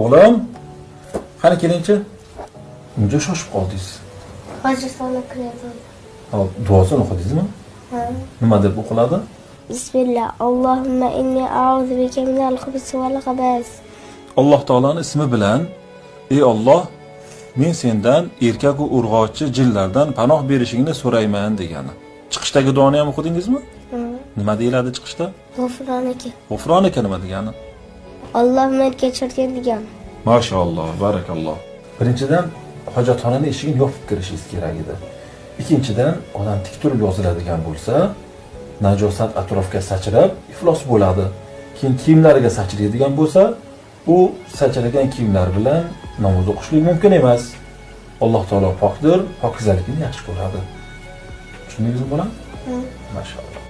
O'g'lim, qani kelingchi. Unga shoshib qoldingiz. Hojatxona kiradi. Hop, duosini o'qidingizmi? Ha. Nima deb o'qiladi? Bismillah. Allohumma inni a'udhu bika minal khubuthi wal khaba'is. Alloh taolaning ismi bilan, ey Alloh, men sendan erkak va urg'ochi jinlardan panoh berishingni so'rayman degani. Chiqishdagi duoni ham o'qidingizmi? Nima deyiladi chiqishda? G'ufroniki. G'ufronika nima degani? Alloh meni kechirgin degan. Mashalloh, barakalloh. Birinchidan hojatxonaning eshigini yopib kirishingiz kerak edi. Ikkinchidan, odam tik turib yoziladigan bo'lsa, najosat atrofga sachrab iflos bo'ladi. Keyin kiyimlariga sachraydigan bo'lsa, u sachragan kiyimlar bilan namoz o'qishlik mumkin emas. Alloh taolo pokdir, pokizalikni yaxshi ko'radi. Tushundingizmi bolam? Mashalloh.